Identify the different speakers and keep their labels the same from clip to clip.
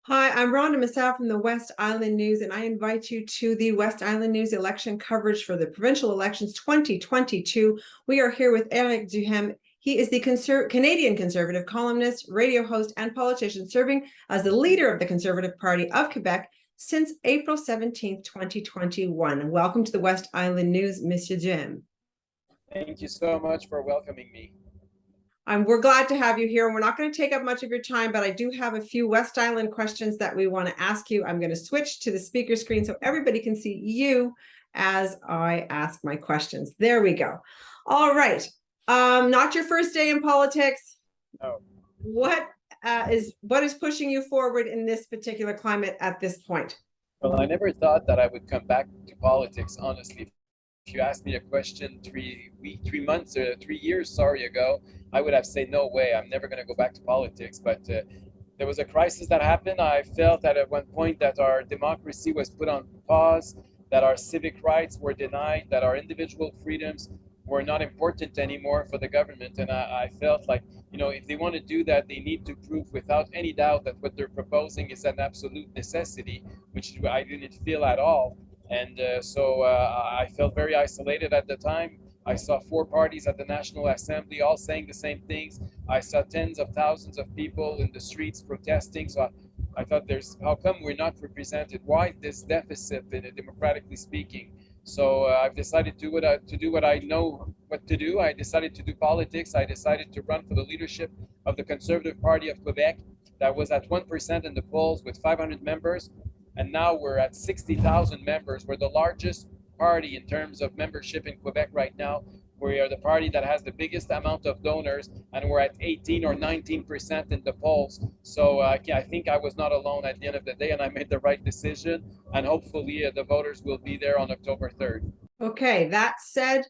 Speaker 1: Hi, I'm Rhonda Massaf from the West Island News, and I invite you to the West Island News election coverage for the provincial elections 2022. We are here with Eric Duhaime. He is the Canadian Conservative columnist, radio host, and politician serving as the leader of the Conservative Party of Quebec since April 17th, 2021. Welcome to the West Island News, Monsieur Duhaime.
Speaker 2: Thank you so much for welcoming me.
Speaker 1: We're glad to have you here. We're not going to take up much of your time, but I do have a few West Island questions that we want to ask you. I'm going to switch to the speaker screen so everybody can see you as I ask my questions. There we go. All right. Not your first day in politics.
Speaker 2: No.
Speaker 1: What is pushing you forward in this particular climate at this point?
Speaker 2: Well, I never thought that I would come back to politics, honestly. If you asked me a question 3 years ago, I would have said, no way, I'm never going to go back to politics. But there was a crisis that happened. I felt that at one point that our democracy was put on pause, that our civic rights were denied, that our individual freedoms were not important anymore for the government. And I felt like, if they want to do that, they need to prove without any doubt that what they're proposing is an absolute necessity, which I didn't feel at all. And so I felt very isolated at the time. I saw 4 parties at the National Assembly all saying the same things. I saw tens of thousands of people in the streets protesting. So I thought, how come we're not represented? Why this deficit, democratically speaking? So I've decided to do what I know what to do. I decided to do politics. I decided to run for the leadership of the Conservative Party of Quebec. That was at 1% in the polls with 500 members. And now we're at 60,000 members. We're the largest party in terms of membership in Quebec right now. We are the party that has the biggest amount of donors, and we're at 18 or 19% in the polls. So I think I was not alone at the end of the day, and I made the right decision. And hopefully the voters will be there on October 3rd.
Speaker 1: Okay, that said,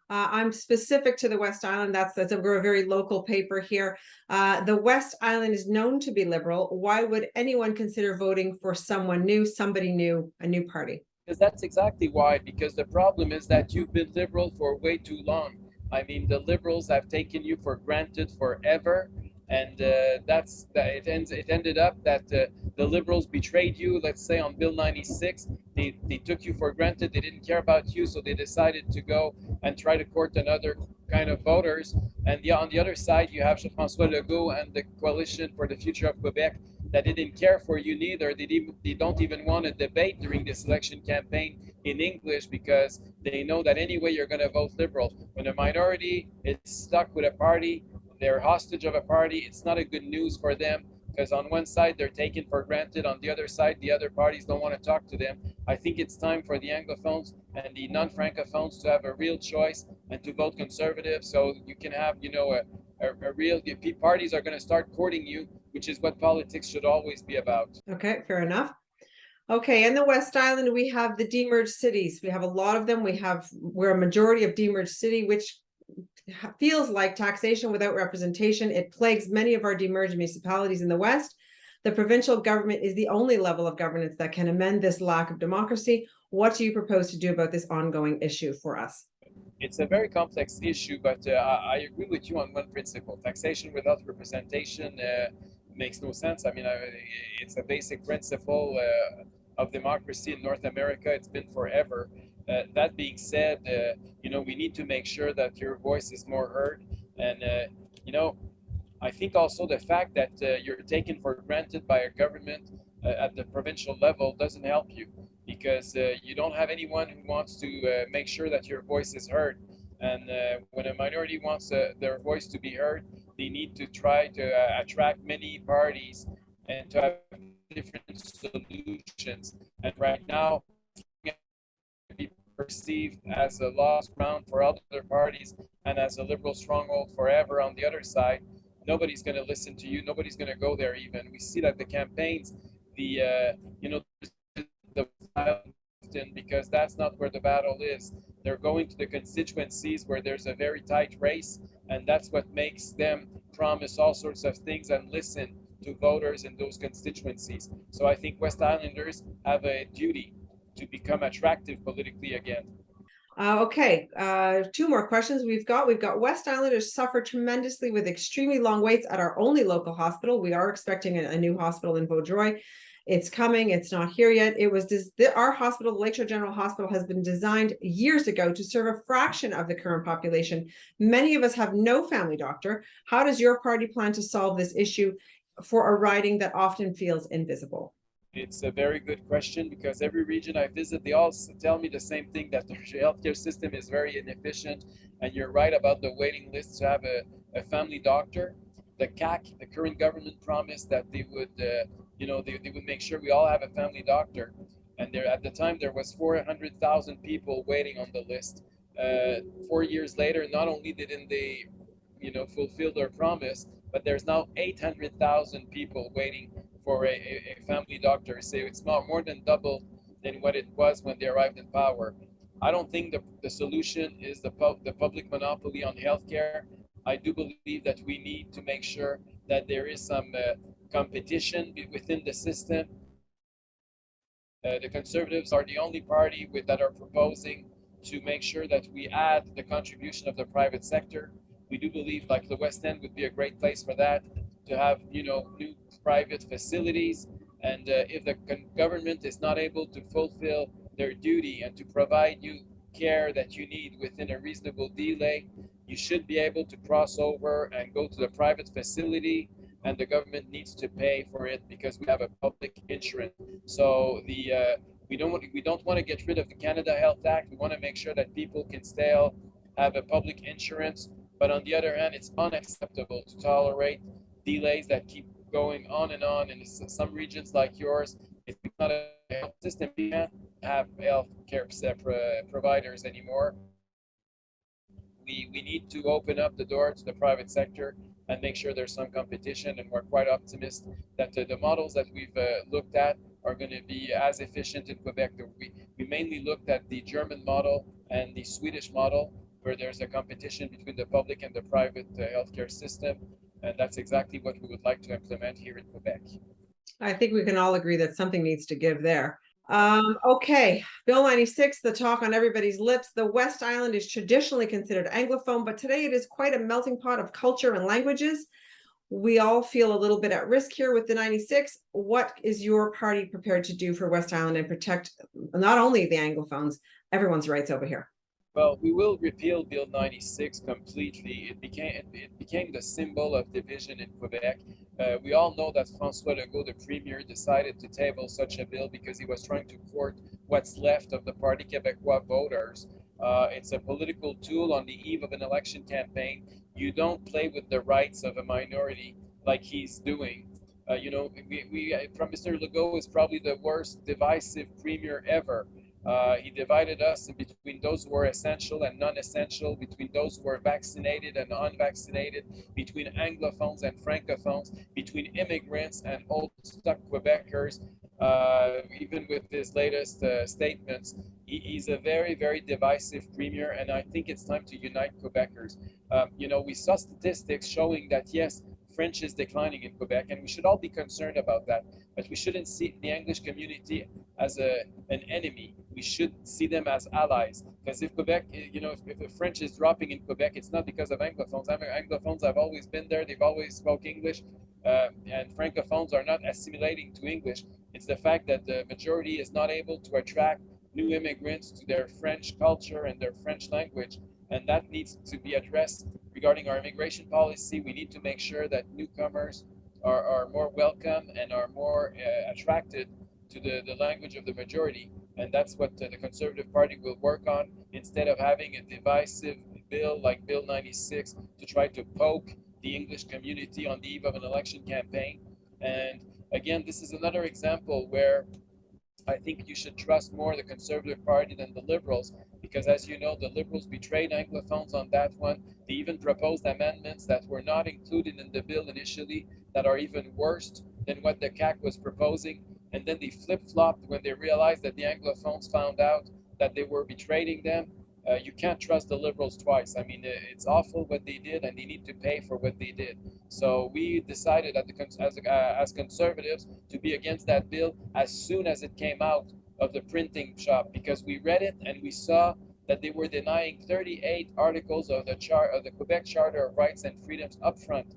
Speaker 1: I'm specific to the West Island. We're a very local paper here. The West Island is known to be liberal. Why would anyone consider voting for someone new, somebody new, a new party?
Speaker 2: Because that's exactly why. Because the problem is that you've been liberal for way too long. I mean, the liberals have taken you for granted forever. And it ended up that the liberals betrayed you. Let's say on Bill 96, they took you for granted. They didn't care about you, so they decided to go and try to court another kind of voters. And on the other side, you have Jean-François Legault and the Coalition for the Future of Quebec that didn't care for you neither. They don't even want to debate during this election campaign in English because they know that anyway you're going to vote liberal. When a minority is stuck with a party, they're hostage of a party, it's not a good news for them, because on one side they're taken for granted, on the other side the other parties don't want to talk to them. I think it's time for the Anglophones and the non-Francophones to have a real choice and to vote Conservative, so you can have a real parties are going to start courting you, which is what politics should always be about.
Speaker 1: Okay, fair enough. Okay, in the West Island we have the demerged cities. We have a lot of them. We're a majority of demerged city, which feels like taxation without representation. It plagues many of our demerged municipalities in the West. The provincial government is the only level of governance that can amend this lack of democracy. What do you propose to do about this ongoing issue for us?
Speaker 2: It's a very complex issue, but I agree with you on one principle. Taxation without representation makes no sense. I mean, it's a basic principle of democracy in North America. It's been forever. That being said, we need to make sure that your voice is more heard. And, I think also the fact that you're taken for granted by a government at the provincial level doesn't help you, because you don't have anyone who wants to make sure that your voice is heard. And when a minority wants their voice to be heard, they need to try to attract many parties and to have different solutions. And right now, be perceived as a lost ground for other parties and as a liberal stronghold forever on the other side. Nobody's going to listen to you. Nobody's going to go there even. We see that the campaigns, the because that's not where the battle is. They're going to the constituencies where there's a very tight race, and that's what makes them promise all sorts of things and listen to voters in those constituencies. So I think West Islanders have a duty to become attractive politically again.
Speaker 1: Okay, two more questions we've got West Islanders suffer tremendously with extremely long waits at our only local hospital. We are expecting a new hospital in Vaudreuil. It's coming, it's not here yet. Our hospital, the Lakeshore General Hospital, has been designed years ago to serve a fraction of the current population. Many of us have no family doctor. How does your party plan to solve this issue for a riding that often feels invisible?
Speaker 2: It's a very good question because every region I visit, they all tell me the same thing, that the healthcare system is very inefficient. And you're right about the waiting lists to have a family doctor. The CAC, the current government, promised that they would, they would make sure we all have a family doctor. And there, at the time, there was 400,000 people waiting on the list. 4 years later, not only didn't they, fulfill their promise, but there's now 800,000 people waiting for a family doctor. So it's not more than double than what it was when they arrived in power. I don't think the solution is the public monopoly on healthcare. I do believe that we need to make sure that there is some competition within the system. The Conservatives are the only party that are proposing to make sure that we add the contribution of the private sector. We do believe like the West End would be a great place for that, to have new private facilities. And if the government is not able to fulfill their duty and to provide you care that you need within a reasonable delay, you should be able to cross over and go to the private facility, and the government needs to pay for it because we have a public insurance. So we don't want to get rid of the Canada Health Act. We want to make sure that people can still have a public insurance. But on the other hand, it's unacceptable to tolerate delays that keep going on and on. In some regions like yours, it's not a health system. We can't have health care providers anymore. We need to open up the door to the private sector and make sure there's some competition. And we're quite optimistic that the models that we've looked at are going to be as efficient in Quebec. We mainly looked at the German model and the Swedish model, where there's a competition between the public and the private healthcare system. And that's exactly what we would like to implement here in Quebec.
Speaker 1: I think we can all agree that something needs to give there. Okay, Bill 96, the talk on everybody's lips. The West Island is traditionally considered Anglophone, but today it is quite a melting pot of culture and languages. We all feel a little bit at risk here with the 96. What is your party prepared to do for West Island and protect not only the Anglophones, everyone's rights over here?
Speaker 2: Well, we will repeal Bill 96 completely. It became the symbol of division in Quebec. We all know that François Legault, the premier, decided to table such a bill because he was trying to court what's left of the Parti Québécois voters. It's a political tool on the eve of an election campaign. You don't play with the rights of a minority like he's doing. From Mr. Legault is probably the worst divisive premier ever. He divided us between those who were essential and non-essential, between those who were vaccinated and unvaccinated, between Anglophones and Francophones, between immigrants and old-stuck Quebecers. Even with his latest statements, he's a very, very divisive premier, and I think it's time to unite Quebecers. We saw statistics showing that, yes, French is declining in Quebec, and we should all be concerned about that. But we shouldn't see the English community as an enemy. We should see them as allies. Because if Quebec, if the French is dropping in Quebec, it's not because of Anglophones. Anglophones have always been there. They've always spoke English. And Francophones are not assimilating to English. It's the fact that the majority is not able to attract new immigrants to their French culture and their French language. And that needs to be addressed. Regarding our immigration policy, we need to make sure that newcomers are more welcome and are more attracted to the language of the majority. And that's what the Conservative Party will work on, instead of having a divisive bill like Bill 96 to try to poke the English community on the eve of an election campaign. And again, this is another example where I think you should trust more the Conservative Party than the Liberals, because as you know, the Liberals betrayed Anglophones on that one. They even proposed amendments that were not included in the bill initially that are even worse than what the CAC was proposing. And then they flip-flopped when they realized that the Anglophones found out that they were betraying them. You can't trust the Liberals twice. I mean, it's awful what they did, and they need to pay for what they did. So we decided as Conservatives to be against that bill as soon as it came out of the printing shop, because we read it and we saw that they were denying 38 articles of the Quebec Charter of Rights and Freedoms up front.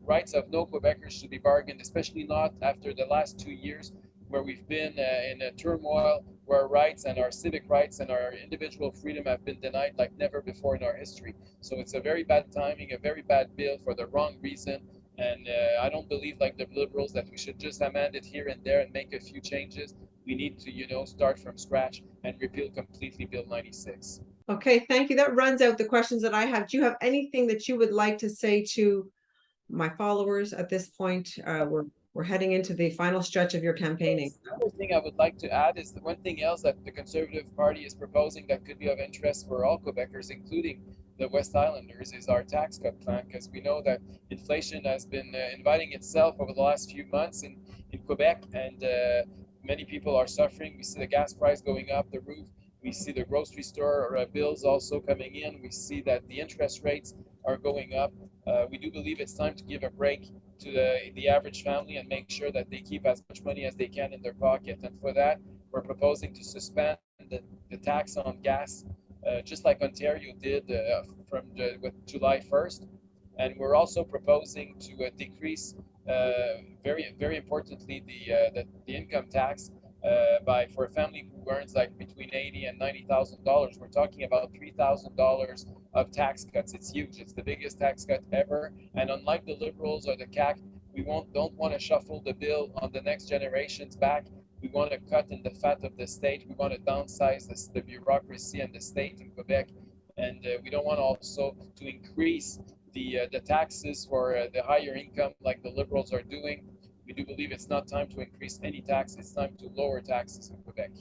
Speaker 2: Rights of no Quebecers should be bargained, especially not after the last 2 years where we've been in a turmoil, where our rights and our civic rights and our individual freedom have been denied like never before in our history. So it's a very bad timing, a very bad bill for the wrong reason. And I don't believe, like the Liberals, that we should just amend it here and there and make a few changes. We need to, start from scratch and repeal completely Bill 96.
Speaker 1: Okay, thank you. That runs out the questions that I have. Do you have anything that you would like to say to my followers at this point? We're heading into the final stretch of your campaigning.
Speaker 2: Another thing I would like to add is one thing else that the Conservative Party is proposing that could be of interest for all Quebecers, including the West Islanders, is our tax cut plan, because we know that inflation has been inviting itself over the last few months in Quebec, and many people are suffering. We see the gas price going up the roof. We see the grocery store bills also coming in. We see that the interest rates are going up. We do believe it's time to give a break to the average family and make sure that they keep as much money as they can in their pocket. And for that, we're proposing to suspend the tax on gas, just like Ontario did with July 1st. And we're also proposing to decrease, very, very importantly, the income tax for a family who earns like between $80,000 and $90,000. We're talking about $3,000 of tax cuts. It's huge. It's the biggest tax cut ever. And unlike the Liberals or the CAQ, we don't want to shuffle the bill on the next generation's back. We want to cut in the fat of the state. We want to downsize the bureaucracy and the state in Quebec. And we don't want also to increase the taxes for the higher income like the Liberals are doing. We do believe it's not time to increase any tax. It's time to lower taxes in Quebec.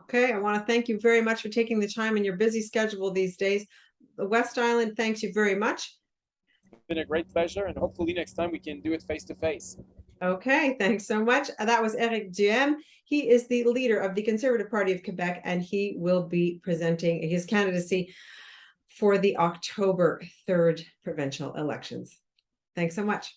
Speaker 1: Okay, I want to thank you very much for taking the time in your busy schedule these days. The West Island thanks you very much.
Speaker 2: It's been a great pleasure, and hopefully next time we can do it face to face.
Speaker 1: Okay, thanks so much. That was Eric Duhaime. He is the leader of the Conservative Party of Quebec, and he will be presenting his candidacy for the October 3rd provincial elections. Thanks so much.